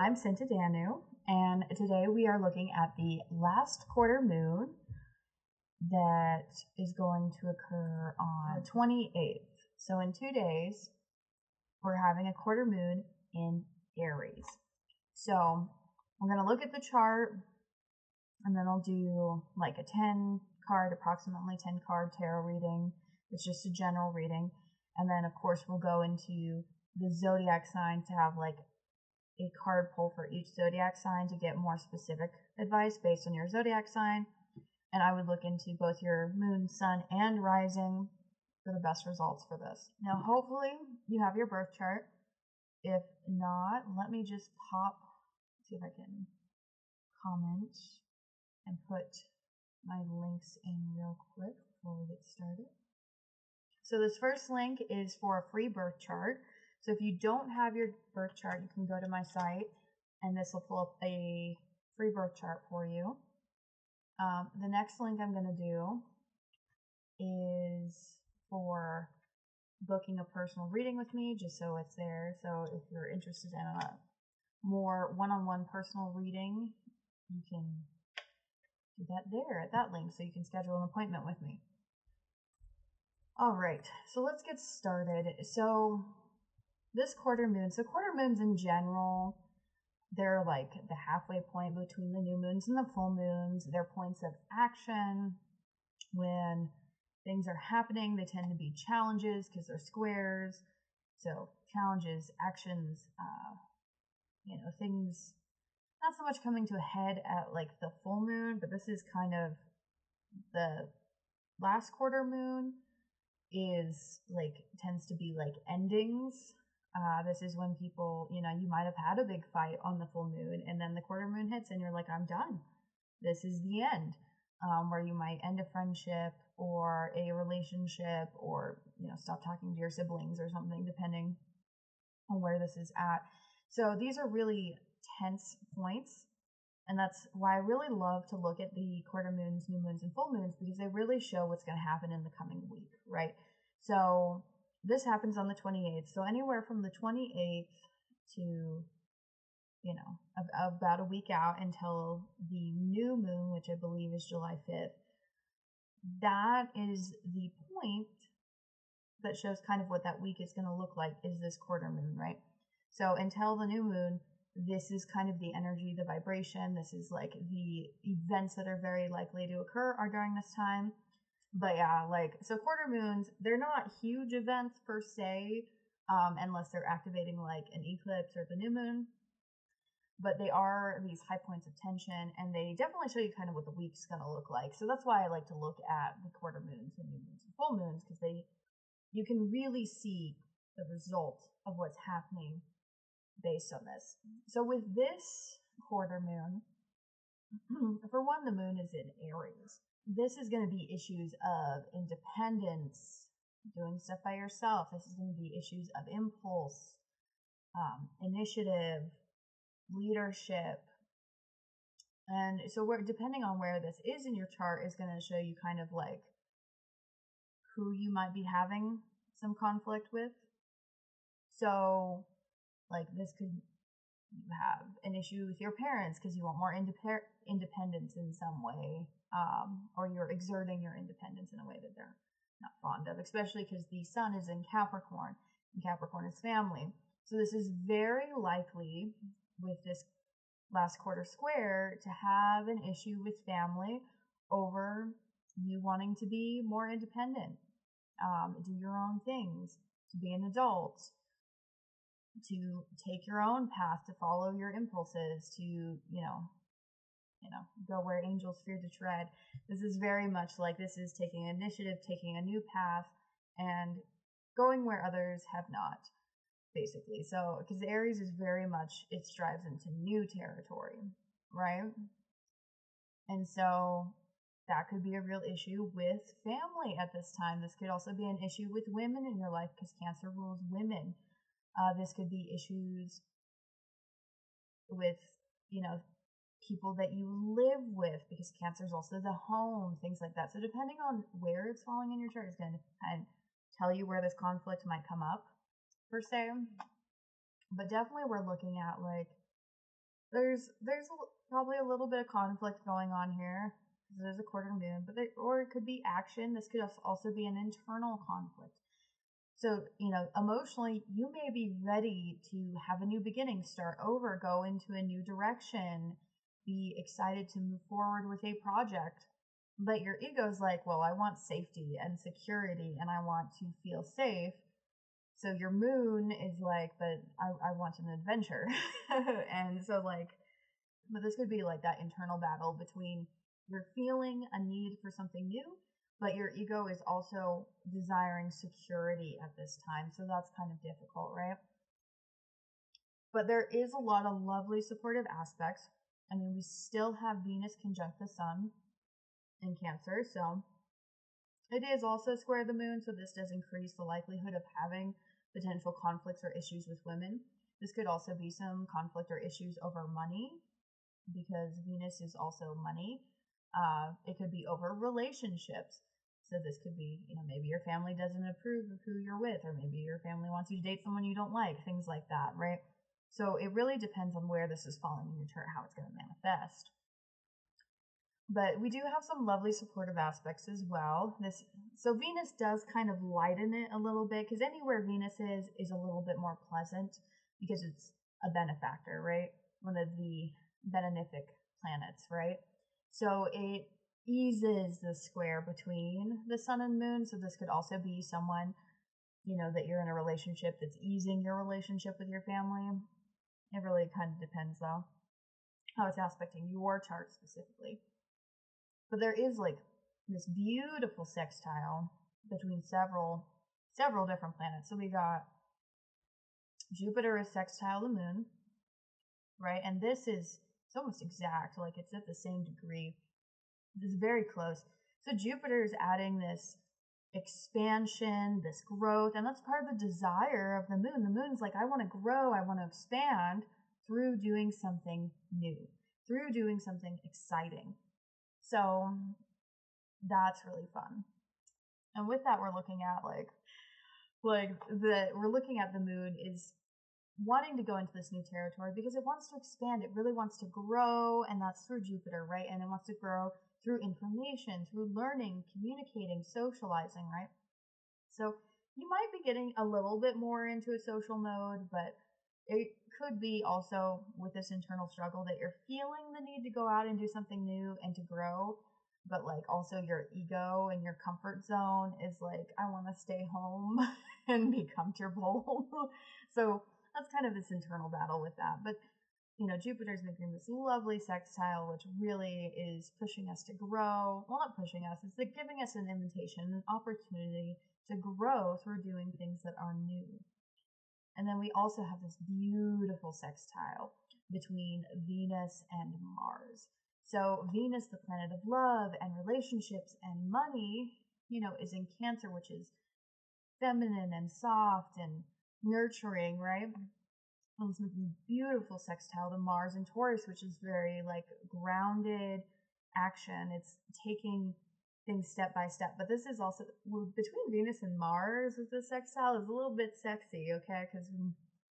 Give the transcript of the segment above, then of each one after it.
I'm Cinta Danu, and today we are looking at the last quarter moon that is going to occur on the 28th. So in 2 days, we're having a quarter moon in Aries. So I'm going to look at the chart, and then I'll do like a 10 card, approximately 10 card tarot reading. It's just a general reading. And then of course we'll go into the zodiac sign to have like a card pull for each zodiac sign to get more specific advice based on your zodiac sign. And I would look into both your moon, sun, and rising for the best results for this. Now, hopefully you have your birth chart. If not, let me just see if I can comment and put my links in real quick before we get started. So this first link is for a free birth chart. So if you don't have your birth chart, you can go to my site and this will pull up a free birth chart for you. The next link I'm going to do is for booking a personal reading with me, just so it's there. So if you're interested in a more one-on-one personal reading, you can do that there at that link, so you can schedule an appointment with me. All right, so let's get started. So this quarter moon, so quarter moons in general, they're like the halfway point between the new moons and the full moons. They're points of action. When things are happening, they tend to be challenges because they're squares. So challenges, actions, things not so much coming to a head at like the full moon, but this is kind of the last quarter moon is like, tends to be like endings. This is when people, you might have had a big fight on the full moon and then the quarter moon hits and you're like, I'm done. This is the end. Where you might end a friendship or a relationship or, stop talking to your siblings or something, depending on where this is at. So these are really tense points. And that's why I really love to look at the quarter moons, new moons, and full moons, because they really show what's going to happen in the coming week, right? So this happens on the 28th. So anywhere from the 28th to, about a week out until the new moon, which I believe is July 5th, that is the point that shows kind of what that week is going to look like, is this quarter moon, right? So until the new moon, this is kind of the energy, the vibration. This is like the events that are very likely to occur are during this time. But yeah, so quarter moons, they're not huge events per se, unless they're activating like an eclipse or the new moon. But they are these high points of tension, and they definitely show you kind of what the week's going to look like. So that's why I like to look at the quarter moons and new moons and full moons, because you can really see the result of what's happening based on this. So with this quarter moon, for one, the moon is in Aries. This is going to be issues of independence, doing stuff by yourself. This is going to be issues of impulse, initiative, leadership. And so depending on where this is in your chart is going to show you kind of like who you might be having some conflict with. So like this could, you have an issue with your parents because you want more independence in some way, or you're exerting your independence in a way that they're not fond of, especially because the sun is in Capricorn, and Capricorn is family. So this is very likely with this last quarter square to have an issue with family over you wanting to be more independent, do your own things, to be an adult, to take your own path, to follow your impulses, to, go where angels fear to tread. This is very much like this is taking initiative, taking a new path, and going where others have not, basically. So, because Aries is very much, it strives into new territory, right? And so that could be a real issue with family at this time. This could also be an issue with women in your life, because Cancer rules women. This could be issues with, people that you live with, because Cancer is also the home, things like that. So depending on where it's falling in your chart is going to kind of tell you where this conflict might come up, per se. But definitely we're looking at like Probably a little bit of conflict going on here because there's a quarter moon, or it could be action. This could also be an internal conflict. So, emotionally, you may be ready to have a new beginning, start over, go into a new direction, be excited to move forward with a project. But your ego's like, well, I want safety and security and I want to feel safe. So your moon is like, but I want an adventure. And so, but this could be like that internal battle between you're feeling a need for something new, but your ego is also desiring security at this time. So that's kind of difficult, right? But there is a lot of lovely supportive aspects. I mean, we still have Venus conjunct the sun in Cancer, so it is also square the moon, so this does increase the likelihood of having potential conflicts or issues with women. This could also be some conflict or issues over money, because Venus is also money. It could be over relationships. So this could be, maybe your family doesn't approve of who you're with, or maybe your family wants you to date someone you don't like, things like that, right? So it really depends on where this is falling in your chart, how it's going to manifest. But we do have some lovely supportive aspects as well. So Venus does kind of lighten it a little bit, because anywhere Venus is a little bit more pleasant because it's a benefactor, right? One of the benefic planets, right? So it eases the square between the sun and moon. So this could also be someone, that you're in a relationship that's easing your relationship with your family. It really kind of depends, though, how it's aspecting your chart specifically. But there is this beautiful sextile between several different planets. So we got Jupiter is sextile the moon, right? And it's almost exact, it's at the same degree. It's very close. So Jupiter is adding this expansion, this growth, and that's part of the desire of the moon. The moon's like, I want to grow, I want to expand through doing something new, through doing something exciting. So that's really fun. And with that, we're looking at we're looking at the moon is wanting to go into this new territory because it wants to expand. It really wants to grow, and that's through Jupiter, right? And it wants to grow through information, through learning, communicating, socializing, right? So you might be getting a little bit more into a social mode, but it could be also with this internal struggle that you're feeling the need to go out and do something new and to grow, but also your ego and your comfort zone is like, I want to stay home and be comfortable. So that's kind of this internal battle with that. But Jupiter's making this lovely sextile, which really is pushing us to grow. Well, not pushing us, it's like giving us an invitation, an opportunity to grow through doing things that are new. And then we also have this beautiful sextile between Venus and Mars. So Venus, the planet of love and relationships and money, is in Cancer, which is feminine and soft and nurturing, right? And it's making beautiful sextile to Mars and Taurus, which is very grounded action. It's taking things step by step. But this is also between Venus and Mars with the sextile is a little bit sexy, okay? Because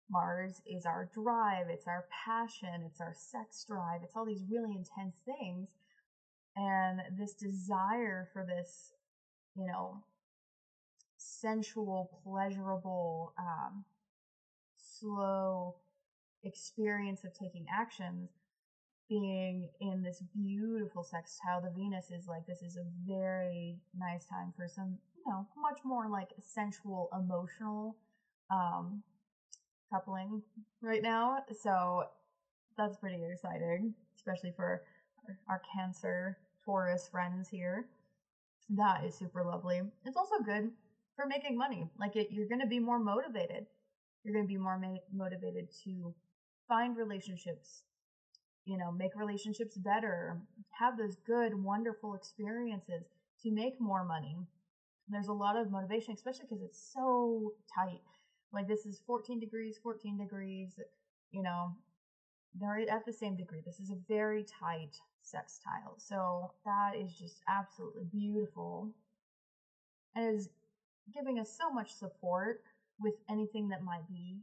Mars is our drive, it's our passion, it's our sex drive, it's all these really intense things. And this desire for this, sensual, pleasurable, slow experience of taking actions being in this beautiful sextile to Venus is this is a very nice time for some, much more sensual, emotional coupling right now. So that's pretty exciting, especially for our Cancer, Taurus friends here. That is super lovely. It's also good for making money. You're going to be more motivated. You're going to be more motivated to find relationships, make relationships better, have those good, wonderful experiences to make more money. There's a lot of motivation, especially because it's so tight. This is 14 degrees, they're at the same degree. This is a very tight sextile. So that is just absolutely beautiful. And is giving us so much support with anything that might be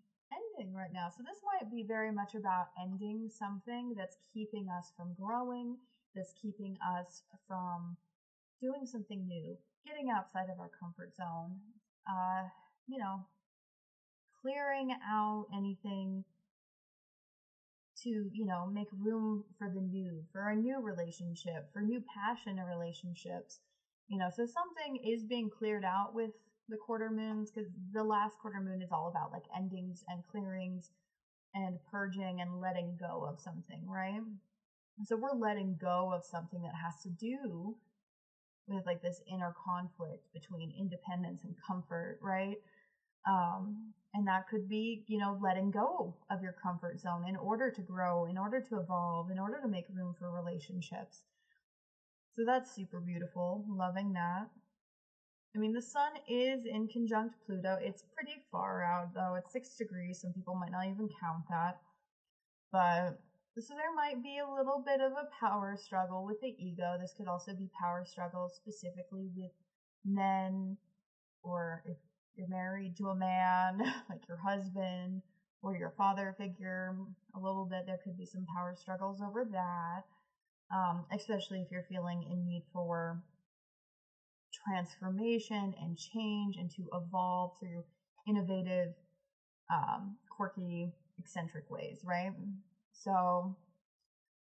exciting right now. So this might be very much about ending something that's keeping us from growing, that's keeping us from doing something new, getting outside of our comfort zone, you know, clearing out anything to, make room for the new, for a new relationship, for new passion in relationships. So something is being cleared out with the quarter moons, because the last quarter moon is all about like endings and clearings and purging and letting go of something, right? And so we're letting go of something that has to do with like this inner conflict between independence and comfort, right? And that could be, letting go of your comfort zone in order to grow, in order to evolve, in order to make room for relationships. So that's super beautiful. Loving that. I mean, the sun is in conjunct Pluto. It's pretty far out, though. It's 6 degrees. Some people might not even count that. But so there might be a little bit of a power struggle with the ego. This could also be power struggle specifically with men, or if you're married to a man, like your husband or your father figure, a little bit. There could be some power struggles over that, especially if you're feeling in need for transformation and change and to evolve through innovative, quirky, eccentric ways, right? So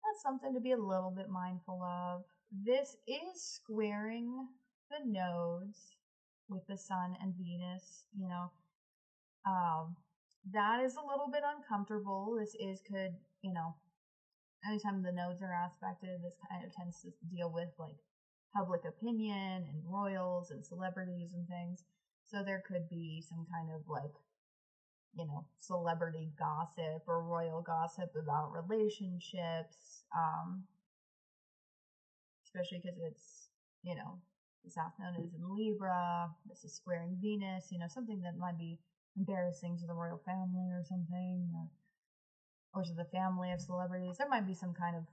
that's something to be a little bit mindful of. This is squaring the nodes with the sun and Venus, that is a little bit uncomfortable. Could, anytime the nodes are aspected, this kind of tends to deal with like public opinion and royals and celebrities and things. So there could be some kind of like, celebrity gossip or royal gossip about relationships, especially because it's, the South Node is in Libra. This is squaring Venus, something that might be embarrassing to the royal family or something, or to the family of celebrities. There might be some kind of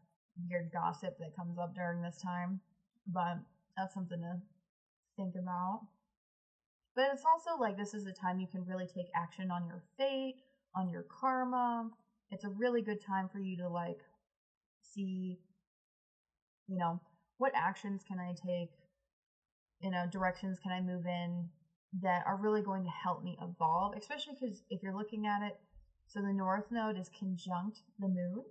weird gossip that comes up during this time, but that's something to think about. But it's also like this is a time you can really take action on your fate, on your karma. It's a really good time for you to like see, what actions can I take, directions can I move in that are really going to help me evolve, especially because if you're looking at it, so the North Node is conjunct the moon.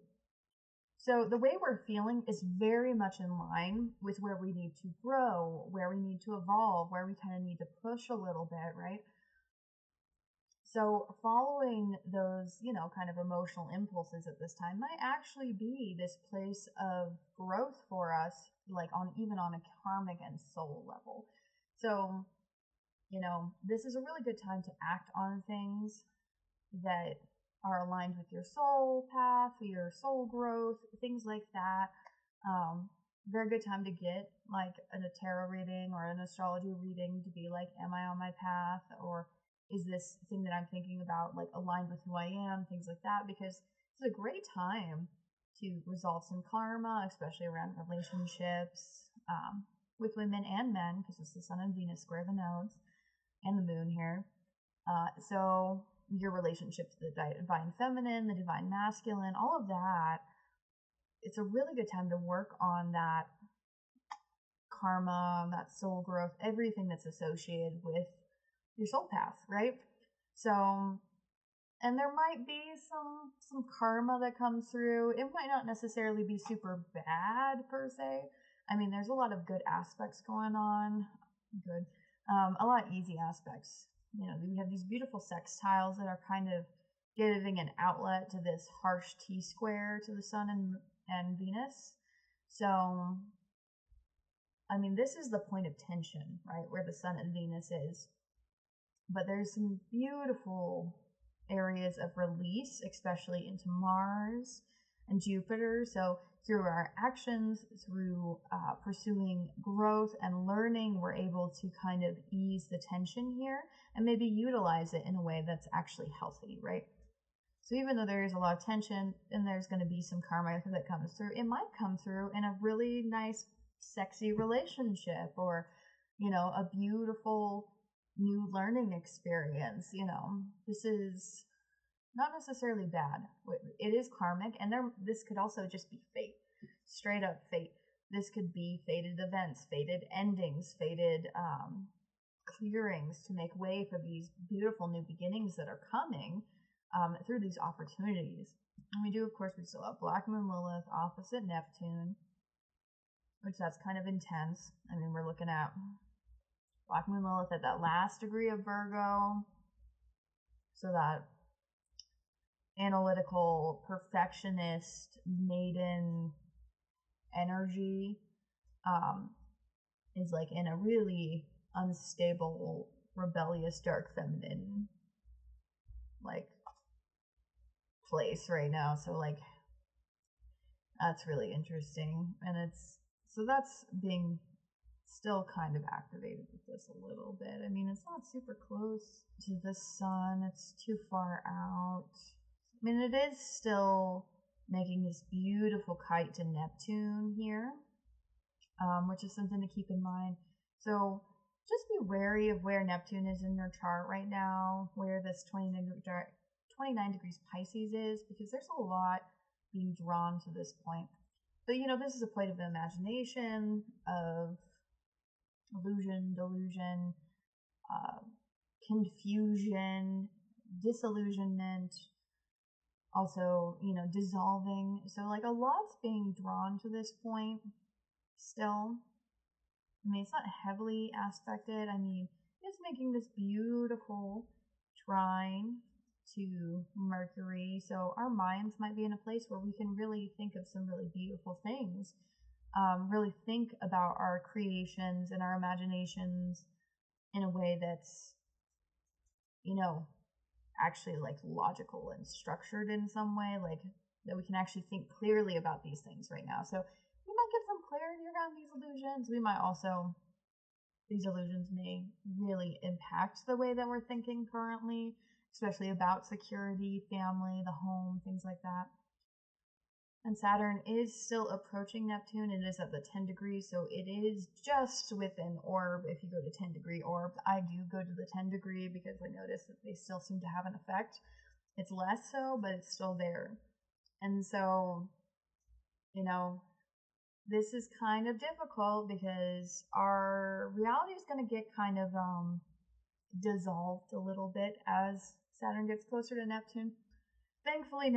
So the way we're feeling is very much in line with where we need to grow, where we need to evolve, where we kind of need to push a little bit, right? So following those, kind of emotional impulses at this time might actually be this place of growth for us, like even on a karmic and soul level. So, this is a really good time to act on things that are aligned with your soul path, your soul growth, things like that. Very good time to get like a tarot reading or an astrology reading to be like, am I on my path? Or is this thing that I'm thinking about like aligned with who I am? Things like that, because it's a great time to resolve some karma, especially around relationships, with women and men, because it's the sun and Venus square the nodes and the moon here. So your relationship to the divine feminine, the divine masculine, all of that, it's a really good time to work on that karma, that soul growth, everything that's associated with your soul path, right? So, and there might be some karma that comes through. It might not necessarily be super bad per se. I mean, there's a lot of good aspects going on. Good. A lot of easy aspects. We have these beautiful sextiles that are kind of giving an outlet to this harsh T-square to the sun and Venus. So, I mean, this is the point of tension, right? Where the sun and Venus is. But there's some beautiful areas of release, especially into Mars and Jupiter. So through our actions, through pursuing growth and learning, we're able to kind of ease the tension here and maybe utilize it in a way that's actually healthy, right? So even though there is a lot of tension and there's going to be some karma that comes through, it might come through in a really nice, sexy relationship, or, a beautiful new learning experience. This is not necessarily bad. It is karmic, and this could also just be fate, straight up fate. This could be fated events, fated endings, fated clearings to make way for these beautiful new beginnings that are coming through these opportunities. And we do, of course, we still have Black Moon Lilith opposite Neptune, which that's kind of intense. I mean, we're looking at Black Moon Lilith at that last degree of Virgo. So that analytical, perfectionist, maiden energy is like in a really unstable, rebellious, dark feminine like place right now. So like that's really interesting. And that's being still kind of activated with this a little bit. I mean, it's not super close to the sun. It's too far out. I mean, it is still making this beautiful kite to Neptune here, which is something to keep in mind. So just be wary of where Neptune is in your chart right now, where this 29 degrees Pisces is, because there's a lot being drawn to this point. But, you know, this is a point of the imagination, of illusion, delusion, confusion, disillusionment, also, you know, dissolving. So like a lot's being drawn to this point still. I mean, it's not heavily aspected. I mean, it's making this beautiful trine to Mercury. So our minds might be in a place where we can really think of some really beautiful things. Really think about our creations and our imaginations in a way that's, you know, actually like logical and structured in some way, like that we can actually think clearly about these things right now. So we might get some clarity around these illusions. We might also, these illusions may really impact the way that we're thinking currently, especially about security, family, the home, things like that. And Saturn is still approaching Neptune. It is at the 10 degrees, so it is just within orb. If you go to 10 degree orb, I do go to the 10 degree because I notice that they still seem to have an effect. It's less so, but it's still there. And so, you know, this is kind of difficult because our reality is going to get kind of dissolved a little bit as Saturn gets closer to Neptune. Thankfully,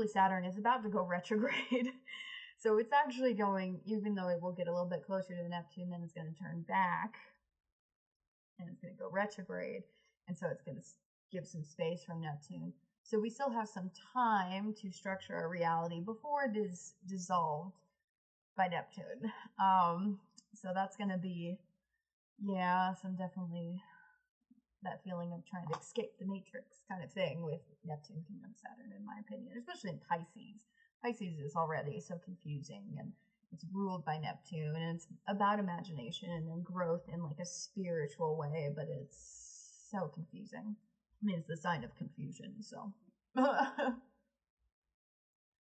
Saturn is about to go retrograde. So it's actually going, even though it will get a little bit closer to Neptune, then it's going to turn back and it's going to go retrograde. And so it's going to give some space from Neptune. So we still have some time to structure our reality before it is dissolved by Neptune. So that's going to be, some definitely that feeling of trying to escape the matrix kind of thing with Neptune, Kingdom, Saturn, in my opinion, especially in Pisces. Pisces is already so confusing, and it's ruled by Neptune, and it's about imagination and growth in like a spiritual way, but it's so confusing. I mean, it's the sign of confusion, so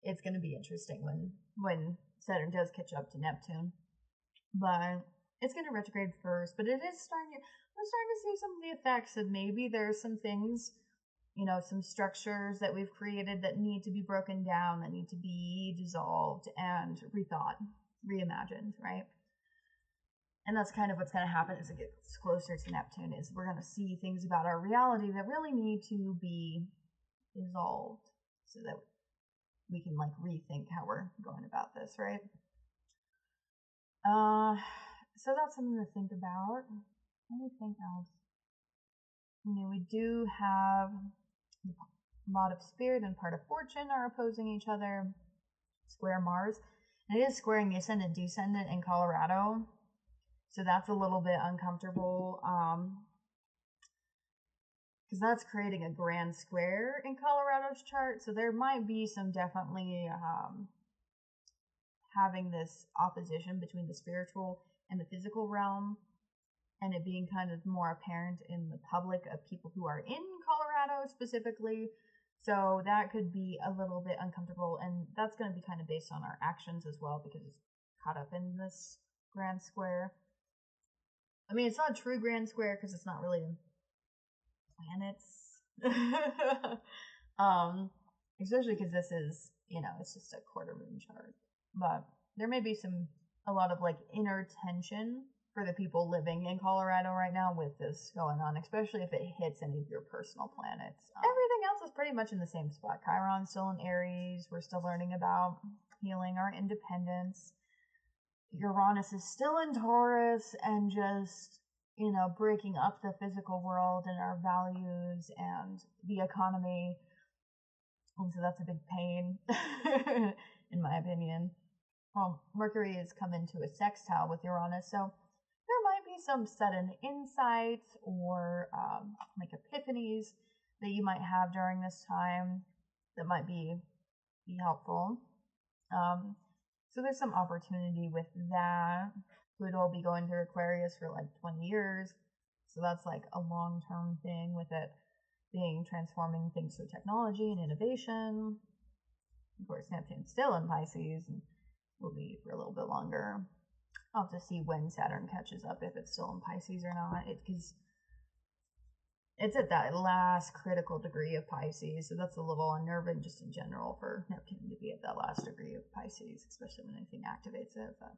it's going to be interesting when Saturn does catch up to Neptune. But it's going to retrograde first, but it is we're starting to see some of the effects of maybe there's some things, you know, some structures that we've created that need to be broken down, that need to be dissolved and rethought, reimagined, right? And that's kind of what's going to happen as it gets closer to Neptune, is we're going to see things about our reality that really need to be dissolved so that we can like rethink how we're going about this, right? So that's something to think about. Anything else? I mean, we do have a lot of spirit and part of fortune are opposing each other. Square Mars. And it is squaring the ascendant descendant in Colorado. So that's a little bit uncomfortable. Because that's creating a grand square in Colorado's chart. So there might be some definitely having this opposition between the spiritual and the physical realm, and it being kind of more apparent in the public of people who are in Colorado specifically. So that could be a little bit uncomfortable, and that's going to be kind of based on our actions as well, because it's caught up in this grand square. I mean, it's not a true grand square because it's not really planets Especially because this is, it's just a quarter moon chart. But there may be a lot of like inner tension for the people living in Colorado right now with this going on, especially if it hits any of your personal planets. Everything else is pretty much in the same spot. Chiron's still in Aries. We're still learning about healing our independence. Uranus is still in Taurus and just, breaking up the physical world and our values and the economy. And so that's a big pain, in my opinion. Well, Mercury has come into a sextile with Uranus, so there might be some sudden insights or like epiphanies that you might have during this time that might be helpful. So there's some opportunity with that. Pluto will be going through Aquarius for like 20 years. So that's like a long-term thing with it being transforming things through technology and innovation. Of course, Neptune's still in Pisces and will be for a little bit longer. I'll have to see when Saturn catches up, if it's still in Pisces or not. Because it's at that last critical degree of Pisces, so that's a little unnerving just in general for Neptune to be at that last degree of Pisces, especially when anything activates it. But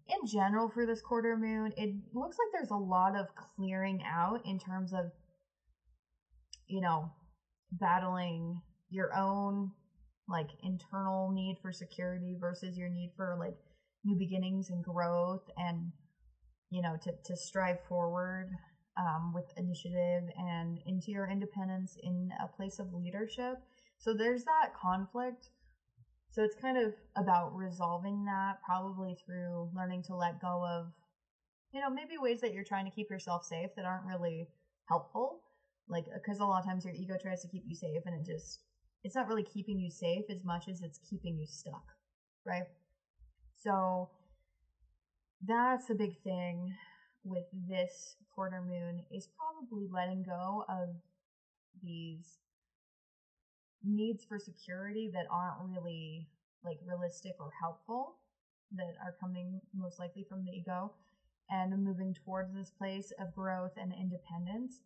in general, for this quarter moon, it looks like there's a lot of clearing out in terms of, battling your own like internal need for security versus your need for like new beginnings and growth, and to strive forward with initiative and into your independence in a place of leadership. So there's that conflict. So it's kind of about resolving that, probably through learning to let go of, maybe ways that you're trying to keep yourself safe that aren't really helpful. Like, because a lot of times your ego tries to keep you safe, and it's not really keeping you safe as much as it's keeping you stuck, right? So that's a big thing with this quarter moon, is probably letting go of these needs for security that aren't really like realistic or helpful, that are coming most likely from the ego, and moving towards this place of growth and independence,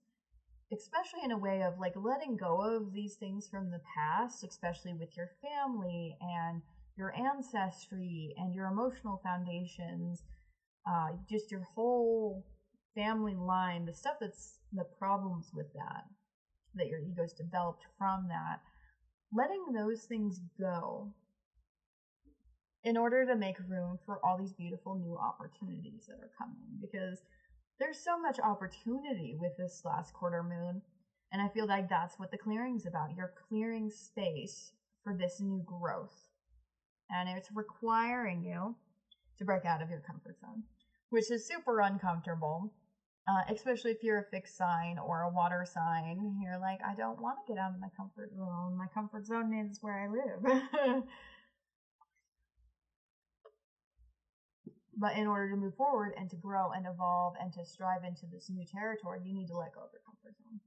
especially in a way of like letting go of these things from the past, especially with your family and your ancestry and your emotional foundations, just your whole family line, the stuff that's the problems with that your ego's developed from that, letting those things go in order to make room for all these beautiful new opportunities that are coming, because there's so much opportunity with this last quarter moon, and I feel like that's what the clearing's about. You're clearing space for this new growth, and it's requiring you to break out of your comfort zone, which is super uncomfortable, especially if you're a fixed sign or a water sign. You're like, I don't want to get out of my comfort zone. My comfort zone is where I live. But in order to move forward and to grow and evolve and to strive into this new territory, you need to let go of your comfort zone.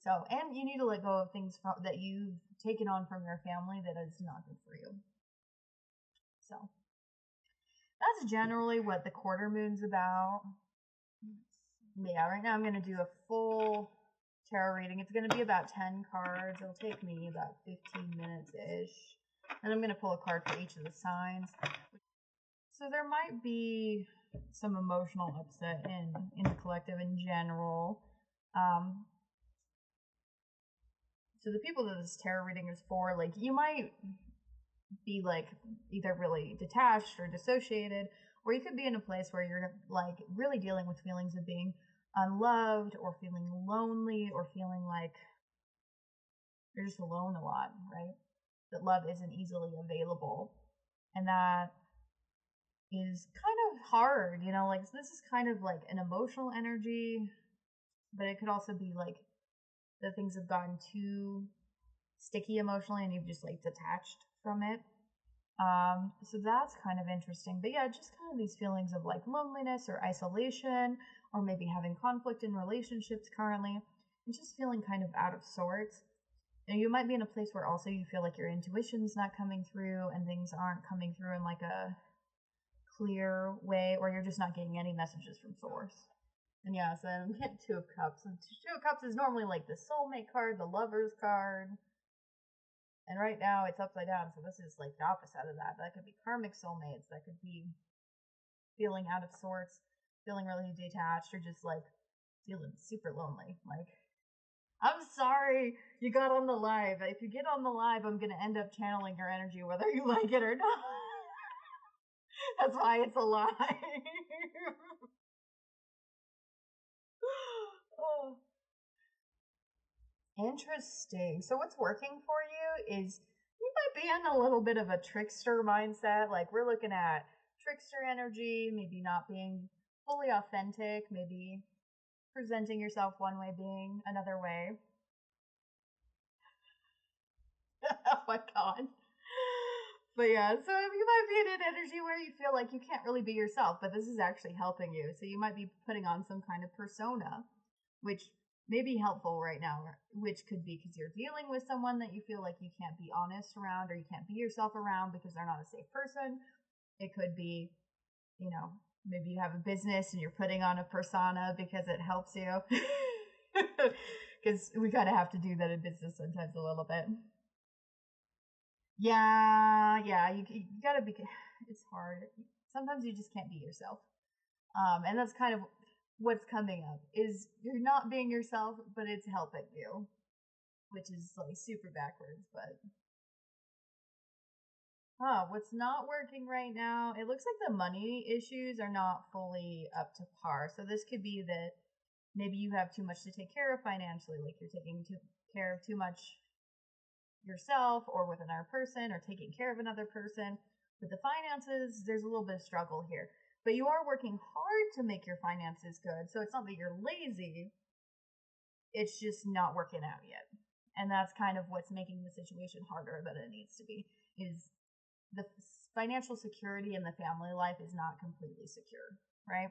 So, and you need to let go of things that you've taken on from your family that is not good for you. So, that's generally what the quarter moon's about. Yeah, right now I'm going to do a full tarot reading. It's going to be about 10 cards. It'll take me about 15 minutes-ish. And I'm going to pull a card for each of the signs. So there might be some emotional upset in the collective in general. So the people that this tarot reading is for, like, you might be like either really detached or dissociated, or you could be in a place where you're like really dealing with feelings of being unloved, or feeling lonely, or feeling like you're just alone a lot, right? That love isn't easily available, and that is kind of hard, like this is kind of like an emotional energy, but it could also be like that things have gotten too sticky emotionally and you've just like detached from it. So that's kind of interesting. But yeah, just kind of these feelings of like loneliness or isolation, or maybe having conflict in relationships currently, and just feeling kind of out of sorts. And you might be in a place where also you feel like your intuition's not coming through, and things aren't coming through in like a clear way, or you're just not getting any messages from source. And yeah, so I'm getting Two of Cups. And Two of Cups is normally like the soulmate card, the lover's card. And right now it's upside down, so this is like the opposite of that. That could be karmic soulmates. That could be feeling out of sorts, feeling really detached, or just like feeling super lonely. Like, I'm sorry you got on the live. If you get on the live, I'm gonna end up channeling your energy whether you like it or not. That's why it's a live. Oh. Interesting. So what's working for you is you might be in a little bit of a trickster mindset. Like we're looking at trickster energy, maybe not being fully authentic, maybe presenting yourself one way, being another way. Oh my god. But yeah, so you might be in an energy where you feel like you can't really be yourself, but this is actually helping you. So you might be putting on some kind of persona, which may be helpful right now, which could be because you're dealing with someone that you feel like you can't be honest around or you can't be yourself around because they're not a safe person. It could be, you know, maybe you have a business and you're putting on a persona because it helps you. Because we kind of have to do that in business sometimes a little bit. Yeah, you gotta be. It's hard. Sometimes you just can't be yourself, and that's kind of what's coming up. Is you're not being yourself, but it's helping you, which is like super backwards. But what's not working right now? It looks like the money issues are not fully up to par. So this could be that maybe you have too much to take care of financially, like you're taking care of too much yourself or with another person or taking care of another person. With the finances, there's a little bit of struggle here. But you are working hard to make your finances good. So it's not that you're lazy. It's just not working out yet. And that's kind of what's making the situation harder than it needs to be. Is the financial security in the family life is not completely secure, right?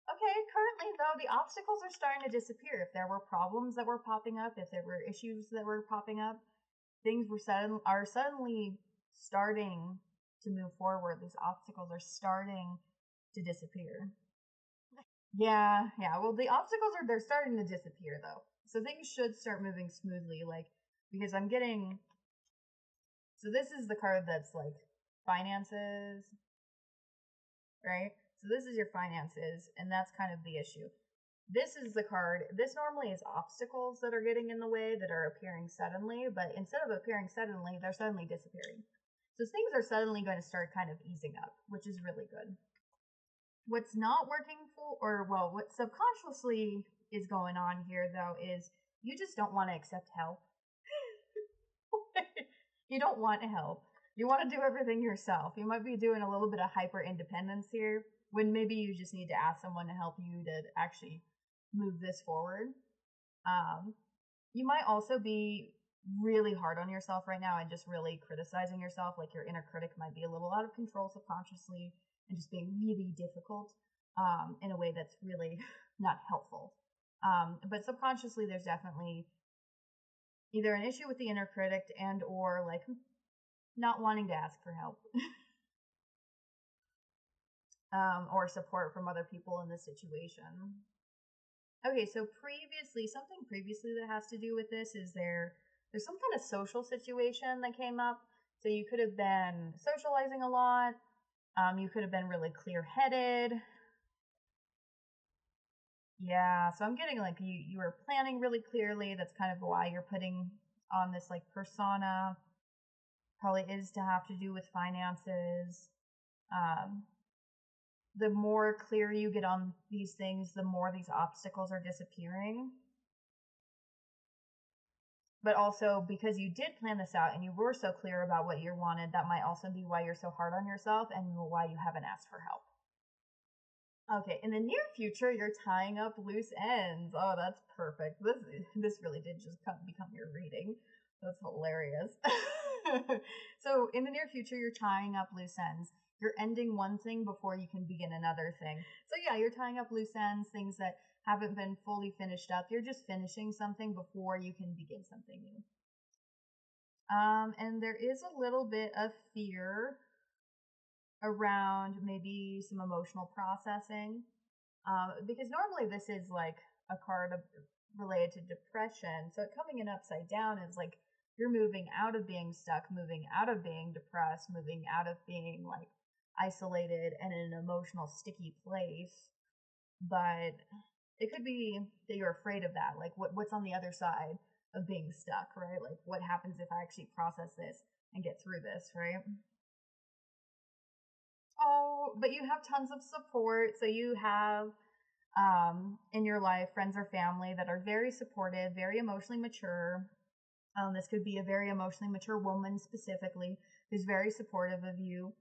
Okay, currently though, the obstacles are starting to disappear. If there were problems that were popping up, if there were issues that were popping up, things are suddenly starting to move forward. These obstacles are starting to disappear. Yeah. Well, the obstacles they're starting to disappear though, so things should start moving smoothly. Like because I'm getting. So this is the card that's like finances, right? So this is your finances, and that's kind of the issue. This is the card. This normally is obstacles that are getting in the way that are appearing suddenly, but instead of appearing suddenly, they're suddenly disappearing. So things are suddenly going to start kind of easing up, which is really good. What's not working for, or well, what subconsciously is going on here though is you just don't want to accept help. You don't want help. You want to do everything yourself. You might be doing a little bit of hyper independence here when maybe you just need to ask someone to help you to actually move this forward. You might also be really hard on yourself right now and just really criticizing yourself. Like your inner critic might be a little out of control subconsciously and just being really difficult in a way that's really not helpful. But subconsciously, there's definitely either an issue with the inner critic and or like not wanting to ask for help or support from other people in this situation. Okay, so something previously that has to do with this is there's some kind of social situation that came up. So you could have been socializing a lot. You could have been really clear-headed. Yeah, so I'm getting like you were planning really clearly. That's kind of why you're putting on this like persona. Probably is to have to do with finances. The more clear you get on these things, the more these obstacles are disappearing. But also because you did plan this out and you were so clear about what you wanted, that might also be why you're so hard on yourself and why you haven't asked for help. Okay, in the near future, you're tying up loose ends. Oh, that's perfect. This really did just become your reading. That's hilarious. So in the near future, you're tying up loose ends. You're ending one thing before you can begin another thing. So yeah, you're tying up loose ends, things that haven't been fully finished up. You're just finishing something before you can begin something new. And there is a little bit of fear around maybe some emotional processing. Because normally this is like a card related to depression. So coming in upside down is like you're moving out of being stuck, moving out of being depressed, moving out of being like isolated and in an emotional sticky place. But it could be that you're afraid of that. Like what's on the other side of being stuck, right? Like what happens if I actually process this and get through this, right? Oh, but you have tons of support. So you have in your life friends or family that are very supportive, very emotionally mature. This could be a very emotionally mature woman specifically who's very supportive of you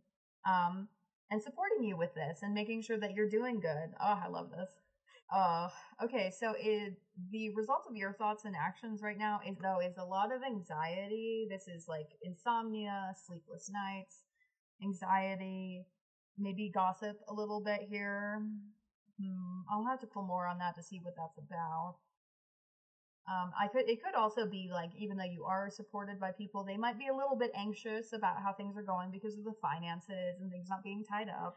and supporting you with this and making sure that you're doing good. Oh, I love this. Okay, so the result of your thoughts and actions right now is a lot of anxiety. This is like insomnia, sleepless nights, anxiety, maybe gossip a little bit here. I'll have to pull more on that to see what that's about. It could also be like, even though you are supported by people, they might be a little bit anxious about how things are going because of the finances and things not being tied up.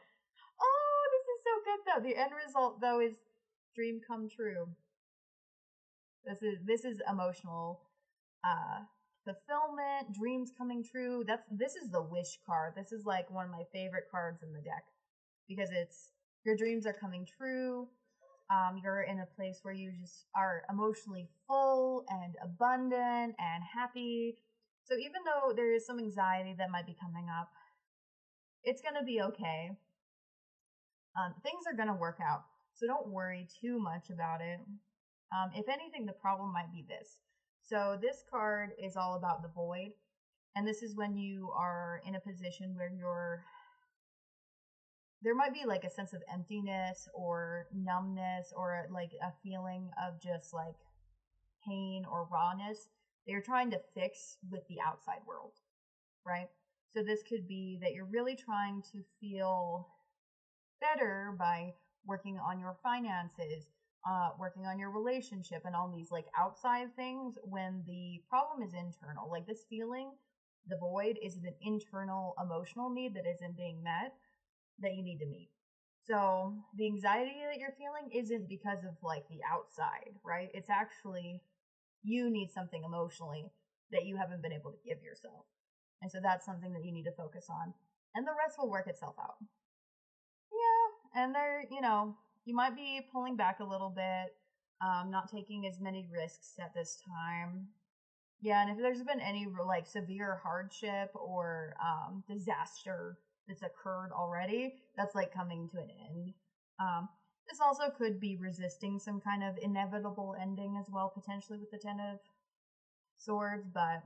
Oh, this is so good though. The end result though is dream come true. This is emotional fulfillment, dreams coming true. This is the wish card. This is like one of my favorite cards in the deck because it's your dreams are coming true. You're in a place where you just are emotionally full and abundant and happy. So even though there is some anxiety that might be coming up, it's going to be okay. Things are going to work out. So don't worry too much about it. If anything, the problem might be this. So this card is all about the void. And this is when you are in a position where there might be like a sense of emptiness or numbness or like a feeling of just like pain or rawness that you're trying to fix with the outside world, right? So this could be that you're really trying to feel better by working on your finances, working on your relationship and all these like outside things when the problem is internal. Like this feeling, the void, is an internal emotional need that isn't being met that you need to meet. So the anxiety that you're feeling isn't because of like the outside, right? It's actually you need something emotionally that you haven't been able to give yourself. And so that's something that you need to focus on. And the rest will work itself out. Yeah. And you might be pulling back a little bit, not taking as many risks at this time. Yeah, and if there's been any like severe hardship or disaster that's occurred already, that's like coming to an end. This also could be resisting some kind of inevitable ending as well, potentially with the Ten of Swords, but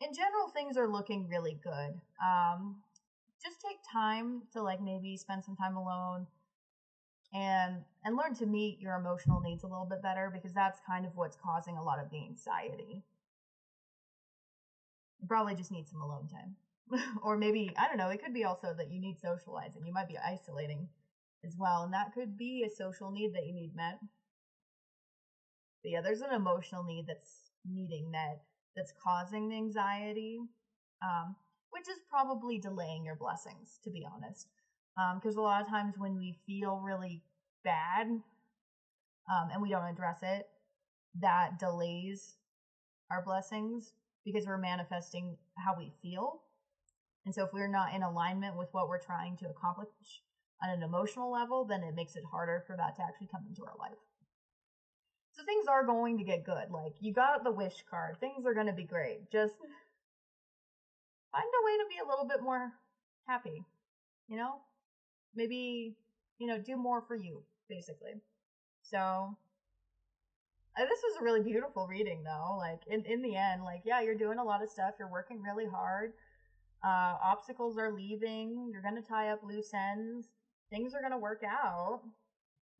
in general, things are looking really good. Just take time to like maybe spend some time alone and learn to meet your emotional needs a little bit better because that's kind of what's causing a lot of the anxiety. You probably just need some alone time. Or maybe, I don't know, it could be also that you need socializing. You might be isolating as well, and that could be a social need that you need met. But yeah, there's an emotional need that's needing met that's causing the anxiety, which is probably delaying your blessings, to be honest. Because a lot of times when we feel really bad and we don't address it, that delays our blessings because we're manifesting how we feel. And so if we're not in alignment with what we're trying to accomplish on an emotional level, then it makes it harder for that to actually come into our life. So things are going to get good. Like, you got the wish card. Things are going to be great. Just find a way to be a little bit more happy, Maybe, do more for you, basically. So this was a really beautiful reading, though. Like, in the end, like, yeah, you're doing a lot of stuff. You're working really hard. Obstacles are leaving. You're going to tie up loose ends. Things are going to work out.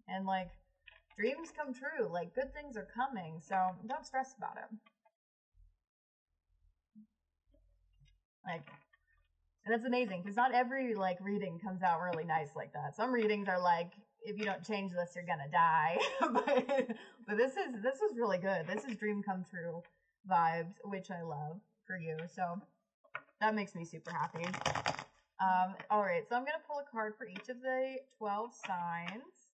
And, like, dreams come true. Like, good things are coming. So don't stress about it. Like, and that's amazing because not every, like, reading comes out really nice like that. Some readings are like, if you don't change this, you're going to die. but this is really good. This is dream come true vibes, which I love for you. So that makes me super happy. All right, so I'm going to pull a card for each of the 12 signs.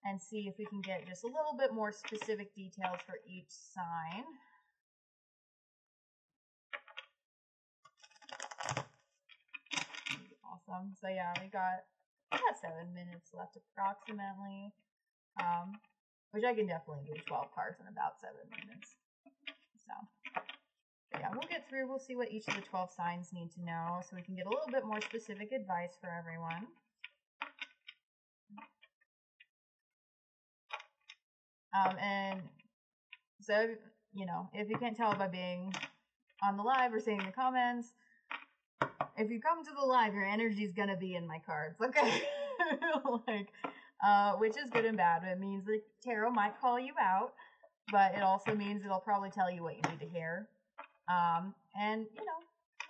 and see if we can get just a little bit more specific details for each sign. Awesome. So yeah, we got 7 minutes left approximately, which I can definitely do 12 cards in about 7 minutes. So yeah, we'll get through. We'll see what each of the 12 signs need to know so we can get a little bit more specific advice for everyone. And so, you know, if you can't tell by being on the live or seeing the comments, if you come to the live, your energy is gonna be in my cards, okay? Like, which is good and bad. It means the tarot might call you out, but it also means it'll probably tell you what you need to hear. And, you know,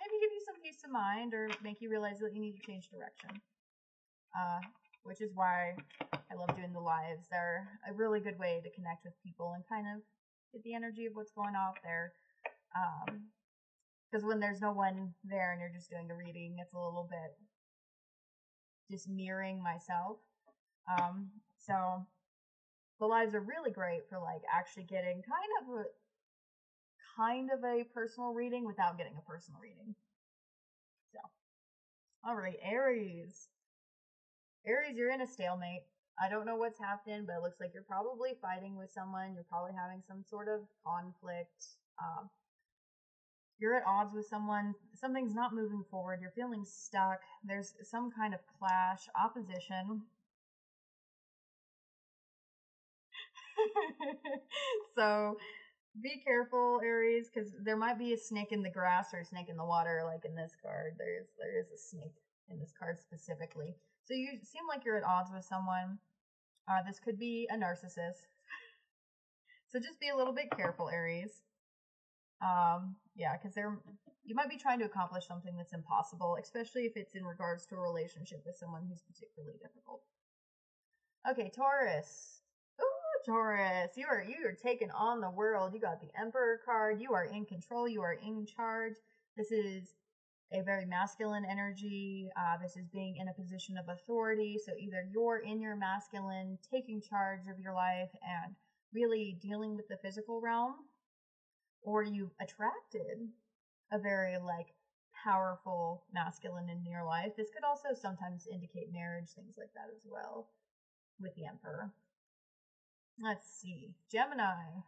maybe give you some peace of mind or make you realize that you need to change direction. Which is why I love doing the lives. They're a really good way to connect with people and kind of get the energy of what's going on there. Because when there's no one there and you're just doing a reading, it's a little bit just mirroring myself. So the lives are really great for like actually getting kind of a personal reading without getting a personal reading. So, all right, Aries. Aries, you're in a stalemate. I don't know what's happened, but it looks like you're probably fighting with someone. You're probably having some sort of conflict. You're at odds with someone. Something's not moving forward. You're feeling stuck. There's some kind of clash, opposition. So be careful, Aries, because there might be a snake in the grass or a snake in the water, like in this card. There is a snake in this card specifically. So you seem like you're at odds with someone. This could be a narcissist. So just be a little bit careful, Aries. Yeah, because you might be trying to accomplish something that's impossible, especially if it's in regards to a relationship with someone who's particularly difficult. Okay, Taurus. Ooh, Taurus, you are taking on the world. You got the Emperor card. You are in control. You are in charge. This is a very masculine energy. This is being in a position of authority. So either you're in your masculine, taking charge of your life and really dealing with the physical realm, or you've attracted a very like powerful masculine in your life. This could also sometimes indicate marriage, things like that as well with the Emperor. Let's see. Gemini.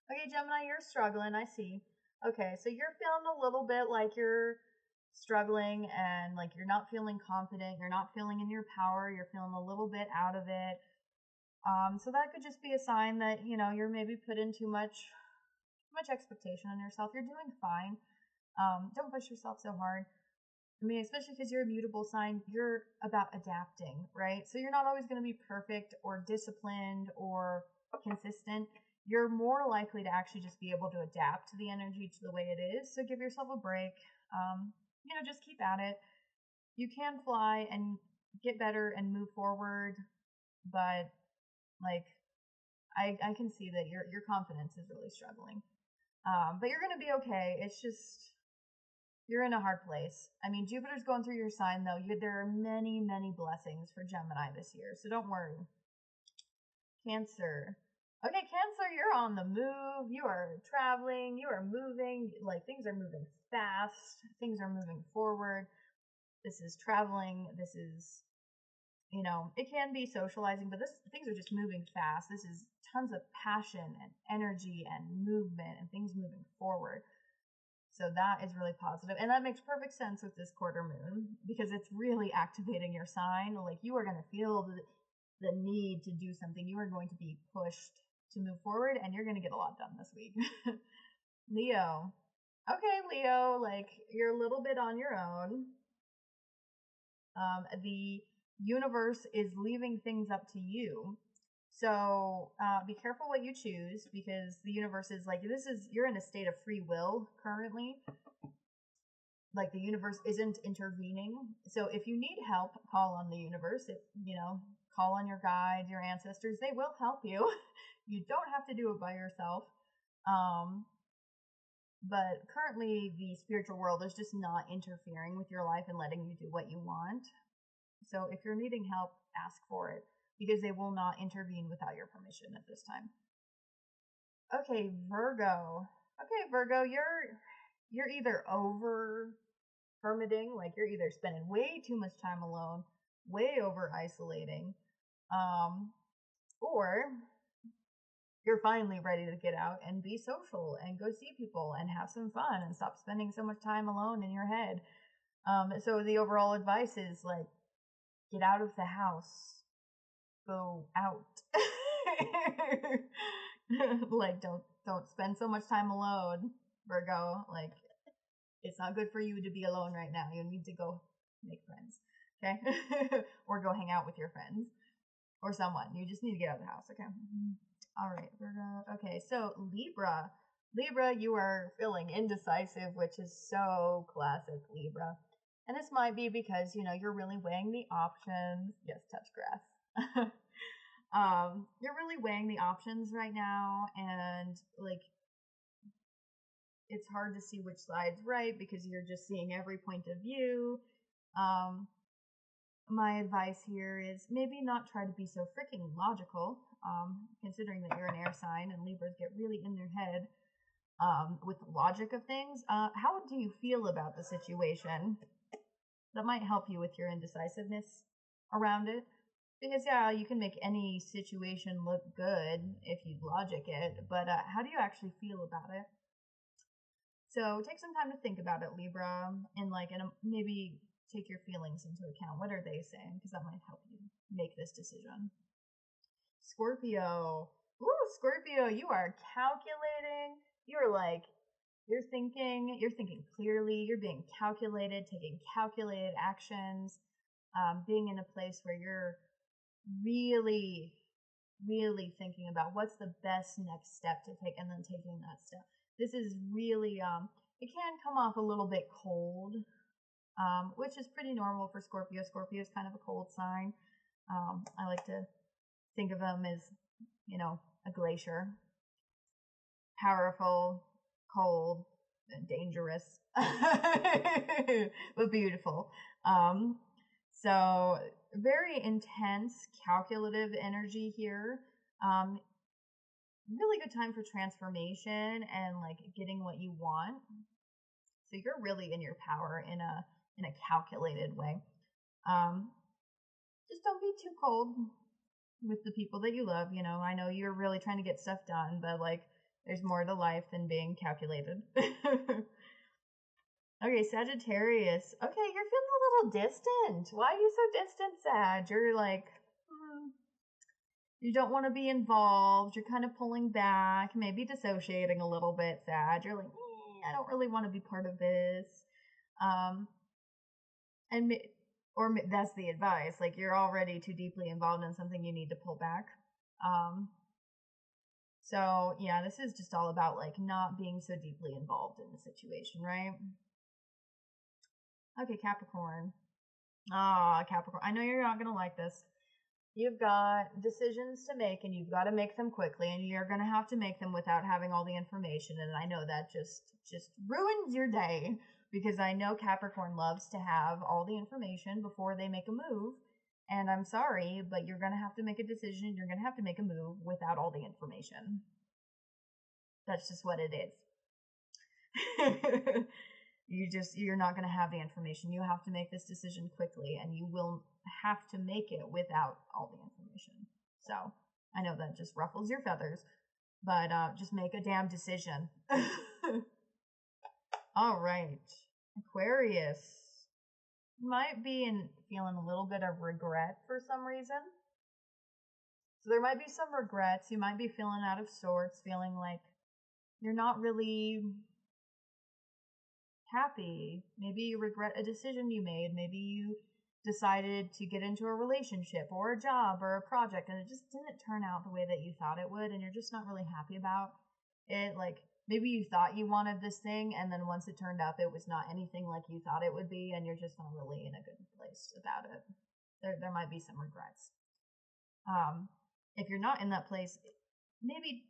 Okay, Gemini, you're struggling. I see. Okay, so you're feeling a little bit like you're struggling and like you're not feeling confident, you're not feeling in your power, you're feeling a little bit out of it. So that could just be a sign that, you know, you're maybe putting too much expectation on yourself. You're doing fine. Don't push yourself so hard. I mean, especially because you're a mutable sign, you're about adapting, right? So you're not always going to be perfect or disciplined or consistent. You're more likely to actually just be able to adapt to the energy to the way it is. So give yourself a break. You know, just keep at it. You can fly and get better and move forward, but like I can see that your confidence is really struggling. But you're gonna be okay. It's just you're in a hard place. I mean, Jupiter's going through your sign though. There are many, many blessings for Gemini this year, so don't worry. Cancer. Okay, Cancer, you're on the move. You are traveling. You are moving. Like, things are moving fast. Things are moving forward. This is traveling. This is, you know, it can be socializing, but things are just moving fast. This is tons of passion and energy and movement and things moving forward. So that is really positive. And that makes perfect sense with this quarter moon because it's really activating your sign. Like, you are going to feel the need to do something. You are going to be pushed to move forward and you're going to get a lot done this week. Leo. Okay, Leo, like, you're a little bit on your own. The universe is leaving things up to you. So be careful what you choose because the universe is like, you're in a state of free will currently. Like, the universe isn't intervening. So if you need help, call on the universe. Call on your guides, your ancestors. They will help you. You don't have to do it by yourself. But currently the spiritual world is just not interfering with your life and letting you do what you want. So if you're needing help, ask for it. because they will not intervene without your permission at this time. Okay, Virgo. Okay, Virgo, you're either over hermiting, like you're either spending way too much time alone, way over isolating, or you're finally ready to get out and be social and go see people and have some fun and stop spending so much time alone in your head. So the overall advice is like, get out of the house, go out. Like, don't spend so much time alone, Virgo. Like, it's not good for you to be alone right now. You need to go make friends, okay? Or go hang out with your friends or someone. You just need to get out of the house, okay? All right, Virgo. Okay, so Libra. Libra, you are feeling indecisive, which is so classic Libra. And this might be because, you're really weighing the options. Yes, touch grass. You're really weighing the options right now, and like, it's hard to see which side's right because you're just seeing every point of view. My advice here is maybe not try to be so freaking logical, considering that you're an air sign and Libras get really in their head with the logic of things. How do you feel about the situation? That might help you with your indecisiveness around it. Because, yeah, you can make any situation look good if you logic it, but how do you actually feel about it? So take some time to think about it, Libra, and maybe take your feelings into account. What are they saying? Because that might help you make this decision. Scorpio. Ooh, Scorpio, you are calculating. You're thinking clearly. You're being calculated, taking calculated actions, being in a place where you're really, really thinking about what's the best next step to take and then taking that step. This is really, it can come off a little bit cold, which is pretty normal for Scorpio. Scorpio is kind of a cold sign. I like to think of them as, a glacier. Powerful, cold, and dangerous, but beautiful. So very intense, calculative energy here. Really good time for transformation and getting what you want. So you're really in your power in a calculated way. Just don't be too cold with the people that you love. I know you're really trying to get stuff done, but there's more to life than being calculated. Okay, Sagittarius. Okay, you're feeling a little distant. Why are you so distant, Sag? You're you don't want to be involved. You're kind of pulling back, maybe dissociating a little bit, Sag. You're I don't really want to be part of this. Or that's the advice. You're already too deeply involved in something, you need to pull back. So yeah, this is just all about not being so deeply involved in the situation, right? Okay, Capricorn. Capricorn. I know you're not going to like this. You've got decisions to make, and you've got to make them quickly, and you're going to have to make them without having all the information, and I know that just ruins your day, because I know Capricorn loves to have all the information before they make a move, and I'm sorry, but you're going to have to make a decision, you're going to have to make a move without all the information. That's just what it is. You're not going to have the information. You have to make this decision quickly, and you will have to make it without all the information. So I know that just ruffles your feathers, but just make a damn decision. All right, Aquarius. You might be feeling a little bit of regret for some reason. So there might be some regrets. You might be feeling out of sorts, feeling like you're not really happy. Maybe you regret a decision you made. Maybe you decided to get into a relationship or a job or a project and it just didn't turn out the way that you thought it would, and you're just not really happy about it. Maybe you thought you wanted this thing, and then once it turned out it was not anything like you thought it would be, and you're just not really in a good place about it. There might be some regrets. If you're not in that place, maybe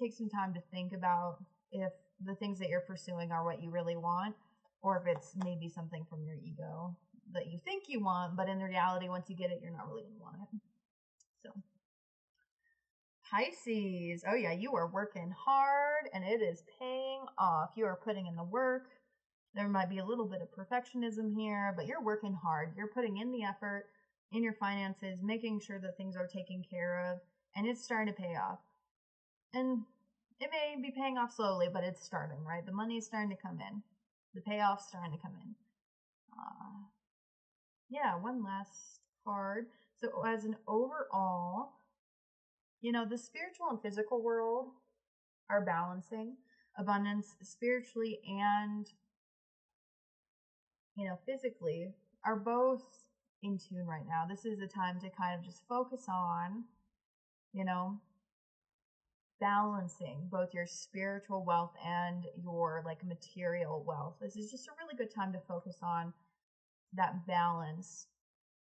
take some time to think about if the things that you're pursuing are what you really want, or if it's maybe something from your ego that you think you want, but in reality, once you get it, you're not really going to want it. So Pisces, oh yeah, you are working hard and it is paying off. You are putting in the work. There might be a little bit of perfectionism here, but you're working hard. You're putting in the effort in your finances, making sure that things are taken care of, and it's starting to pay off. And it may be paying off slowly, but it's starting, right? The money is starting to come in. The payoff's starting to come in. Yeah, one last card. So as an overall, you know, the spiritual and physical world are balancing. Abundance spiritually and, you know, physically are both in tune right now. This is a time to kind of just focus on, you know, balancing both your spiritual wealth and your like material wealth. This is just a really good time to focus on that balance,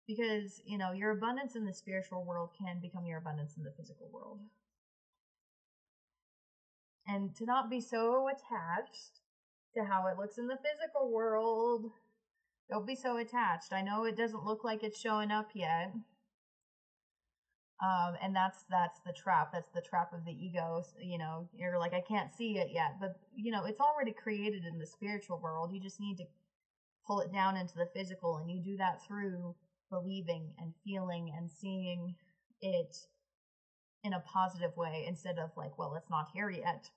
because, you know, your abundance in the spiritual world can become your abundance in the physical world. And to not be so attached to how it looks in the physical world. Don't be so attached. I know it doesn't look like it's showing up yet. And that's the trap. That's the trap of the ego. You know, you're like, I can't see it yet. But, you know, it's already created in the spiritual world. You just need to pull it down into the physical. And you do that through believing and feeling and seeing it in a positive way instead of like, well, it's not here yet.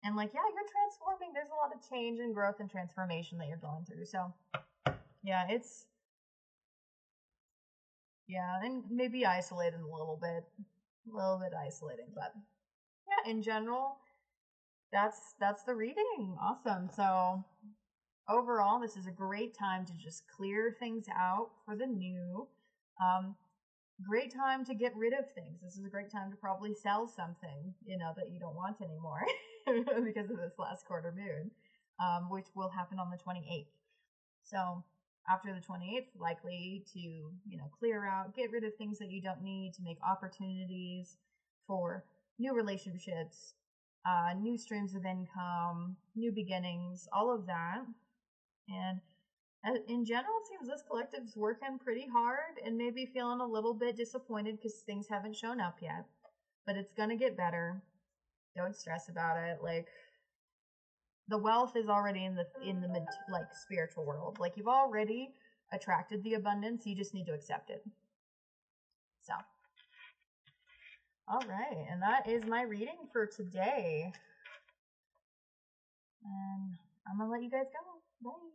And like, yeah, you're transforming. There's a lot of change and growth and transformation that you're going through. So yeah, and maybe isolated a little bit isolating, but yeah, in general, that's the reading. Awesome. So overall, this is a great time to just clear things out for the new. Great time to get rid of things. This is a great time to probably sell something, you know, that you don't want anymore because of this last quarter moon, which will happen on the 28th. So after the 28th, likely to, you know, clear out, get rid of things that you don't need to make opportunities for new relationships, new streams of income, new beginnings, all of that. And in general, it seems this collective's working pretty hard and maybe feeling a little bit disappointed because things haven't shown up yet. But it's going to get better. Don't stress about it. Like, the wealth is already in the like spiritual world. Like, you've already attracted the abundance. You just need to accept it. So, all right. And that is my reading for today. And I'm going to let you guys go. Bye.